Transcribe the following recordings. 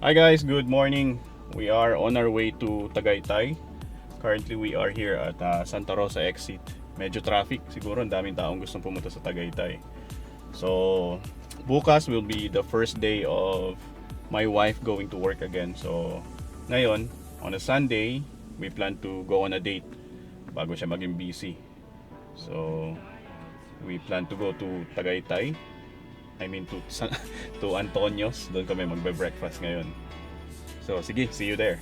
Hi guys, good morning. We are on our way to Tagaytay. Currently we are here at Santa Rosa exit. Medyo traffic, siguro ang daming taong gustong pumunta sa Tagaytay. So bukas will be the first day of my wife going to work again. So ngayon, on a Sunday, we plan to go on a date bago siya maging busy. So we plan to go to Tagaytay. I mean to Antonio's. Doon kami magbe-breakfast ngayon. So sige, see you there.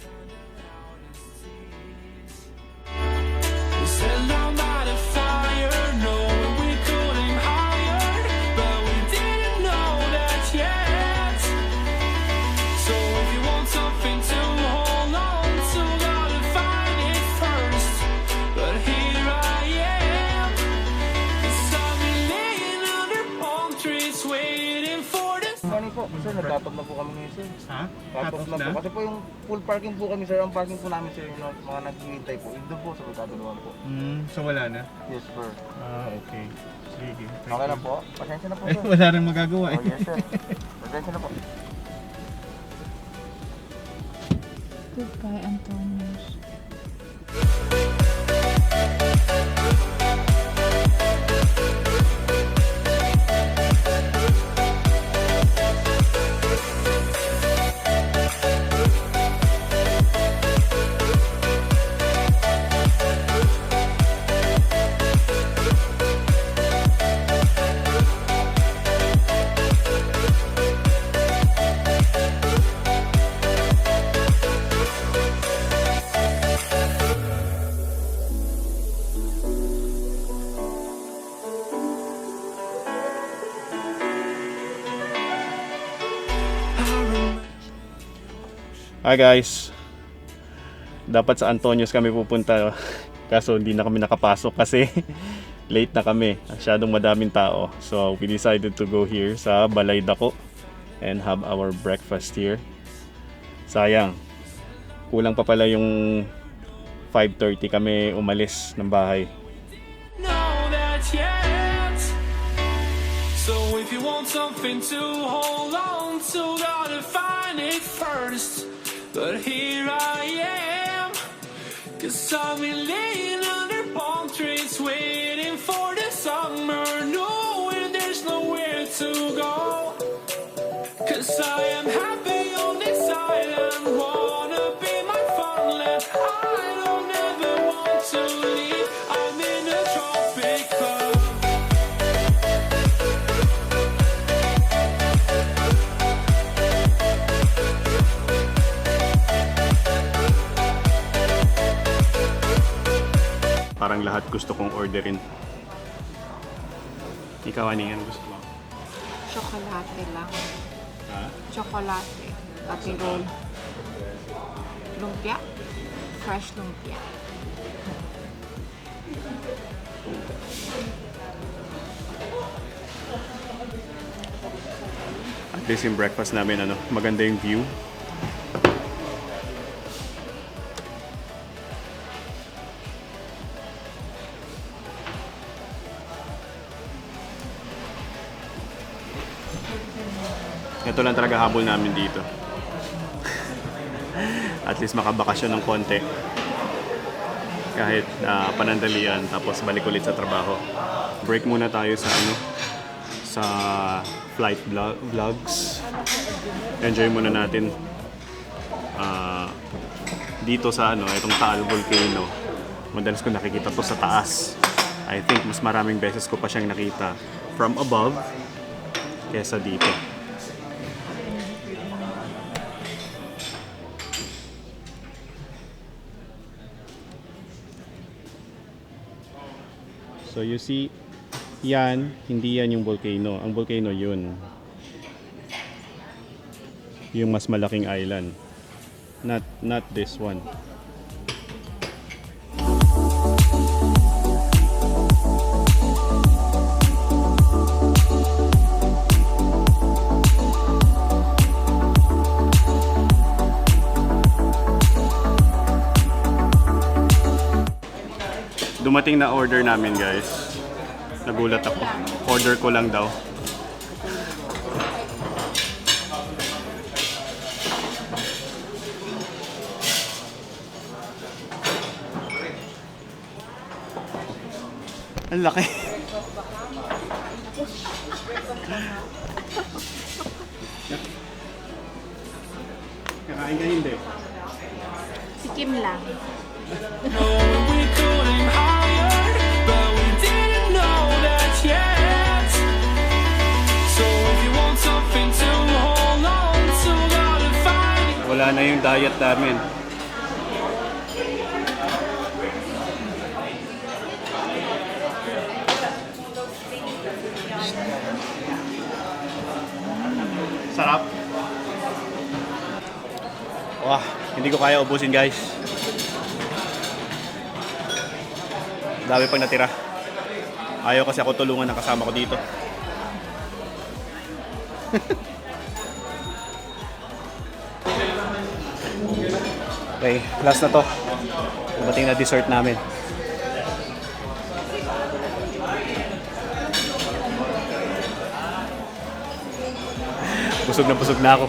Sir, nag-cut off na po kami ngayon, sir. Ha? Cut off na po. Kasi po yung full parking po kami, sir. Ang parking po namin, sir, yung mga naghihintay po. Doon po sa magkaduluan po. So wala na? Yes, sir. Okay. Sige. Okay na po. Pasensya na po, Eh, sir. wala rin magagawa eh. Oh, yes, sir. Pasensya na po. Goodbye, Antonios. Hi guys. Dapat sa Antonio's kami pupunta kaso hindi na kami nakapasok kasi late na kami. Masyadong madaming tao. So we decided to go here sa Balay Dako and have our breakfast here. Sayang. Kulang pa pala yung 5:30 kami umalis ng bahay. So if you want something to hold on to, gotta find it first. But here I am, 'cause I've been laying under palm trees, waiting for the summer, knowing there's nowhere to go. 'Cause I am happy on this island, wanna be my funland. I don't ever want to leave, I'm in a tropic club. Parang lahat gusto kong orderin. Ikaw, ano gusto mo? Chocolate lang. Ha? Chocolate. Pati roll. Lumpia. Fresh lumpia. At least yung breakfast namin, maganda yung view. Ito lang talaga habol namin dito. At least makabakasyon ng konti. Kahit panandalian tapos balik ulit sa trabaho. Break muna tayo sa sa flight vlogs. Enjoy muna natin dito sa itong Taal Volcano. Madalas ko nakikita to sa taas. I think mas maraming beses ko pa siyang nakita from above kesa dito. So you see, hindi yan yung volcano. Ang volcano yun. Yung mas malaking island. Not this one. Dumating na order namin, guys. Nagulat ako. Order ko lang daw. Ang laki. Kakain ka hindi? Sikim lang. Knowing we could aim higher, but we didn't know that yet. So if you want something to hold on to, gotta find it. Wala na yung diet namin. Sarap. Wah, hindi ko kaya ubusin guys. Dami pang natira. Ayaw kasi ako tulungan ng kasama ko dito. Okay, last na to. Dumating na dessert namin. Busog na ako.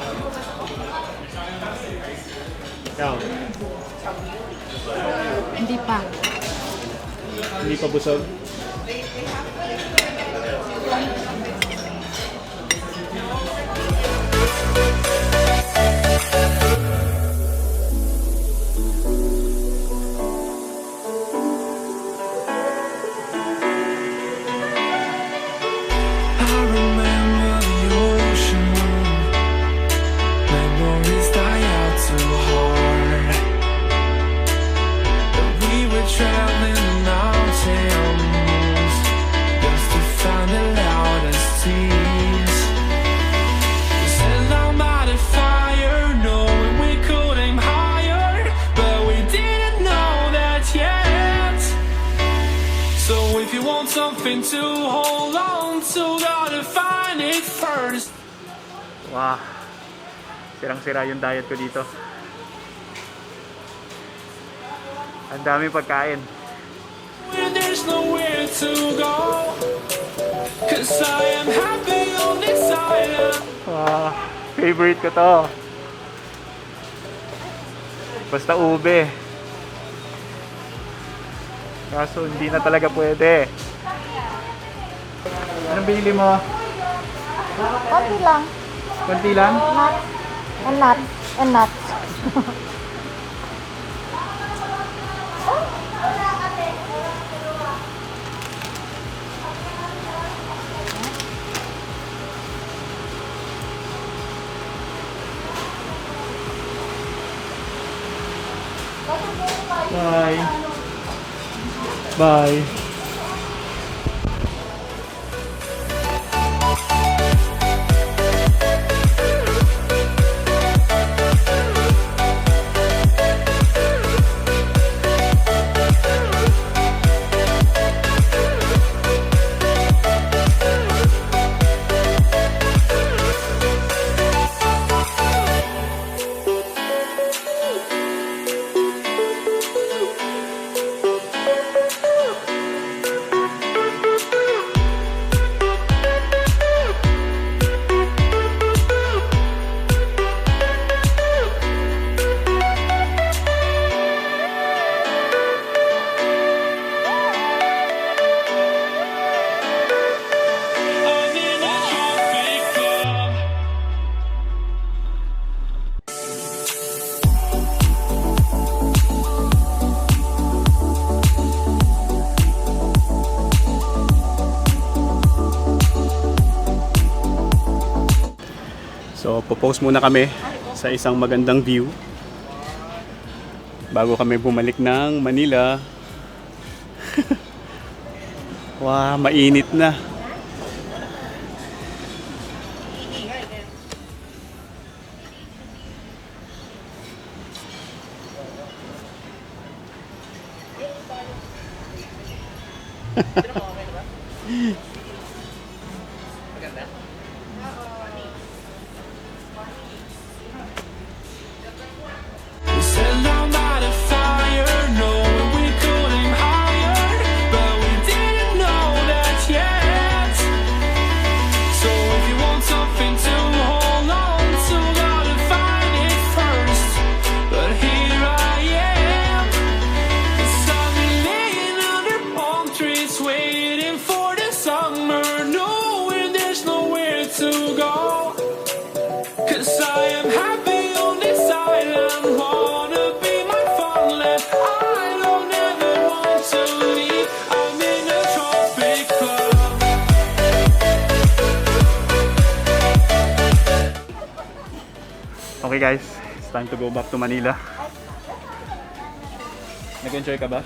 Ikaw, Hindi pa. hindi pa busog? I remember the ocean, memories die out too hard. But we were traveling the mountains just to find the loudest tears. We set down by the fire, knowing we could aim higher, but we didn't know that yet. So if you want something to hold on to, gotta find it first. Wow. Sirang-sira yung diet ko dito. Ang daming pagkain. When there's nowhere to go, 'cause I am happy on this island. Wow. Favorite ko to. Basta ube. Kaso hindi na talaga pwede. Anong binili mo? Konti lang. Konti lang? Nuts. And nuts. And nuts. Bye. Bye. I'm in a tropic club. So, popost muna kami sa isang magandang view bago kami bumalik ng Manila. Wow, mainit na. We sat down by the fire, knowing we could aim higher, but we didn't know that yet. So if you want something to hold on to, gotta find it first. But here I am, 'cause I've been laying under palm trees waiting. Okay guys, it's time to go back to Manila. Nag-enjoy ka ba?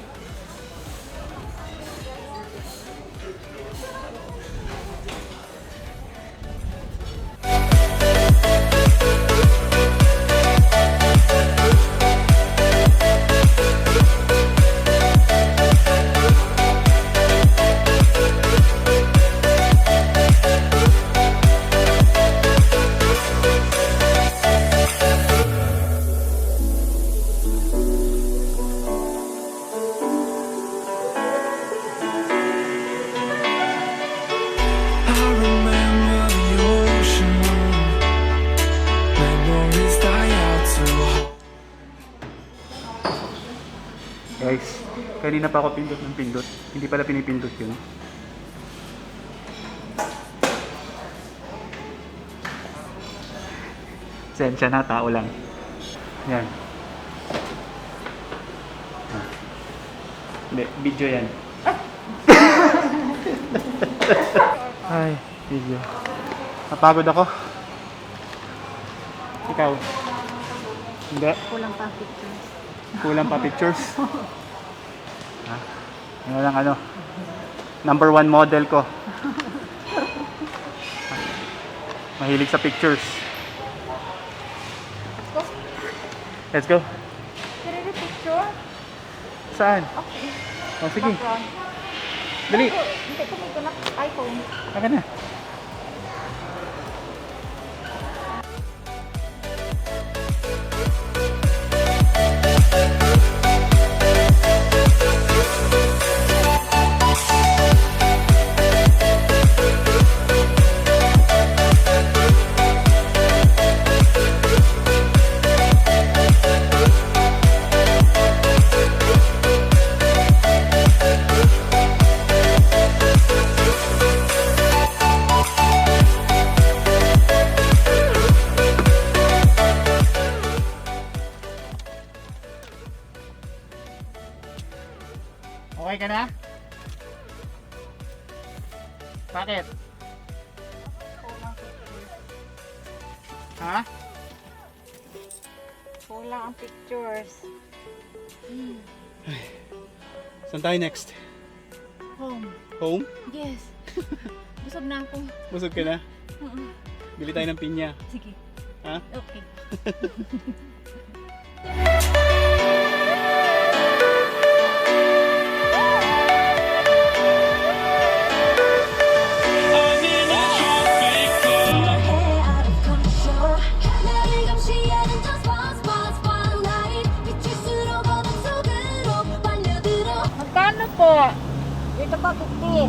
I remember the ocean, memories die out too hard. Guys, kanina pa ako pindot ng pindot. Hindi pala pinipindot yun. Sensya na, tao lang. Yan. Ah. Hindi, video yan. Ay, video. Napagod ako. Ikaw? Hindi. Kulang pa pictures. Kulang pa pictures. Ha? Ano lang ano? Number 1 model ko. Mahilig sa pictures. Let's go. Really picture? Saan? Okay. Oh, sige. Background. Dali. Hindi ko may ganap iPhone. Saka na. Okay ka na? Bakit? Ha? Kulang ang pictures. Saan tayo next? Home. Home? Yes. Busog na ako. Busog ka na? Bili tayo ng pinya. Sige. Ha? Okay. I'm in a tropic love. Magkano po? Dito po 50.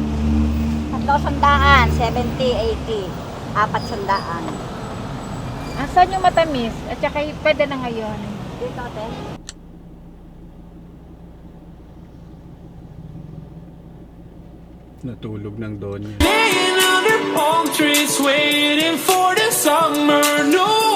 Tatlo sandaan, 70, 80. 400. Asan yung matamis? At saka pwede na ngayon. Dito, te. Natulog ng Donya. Laying under palm trees, waiting for the summer. No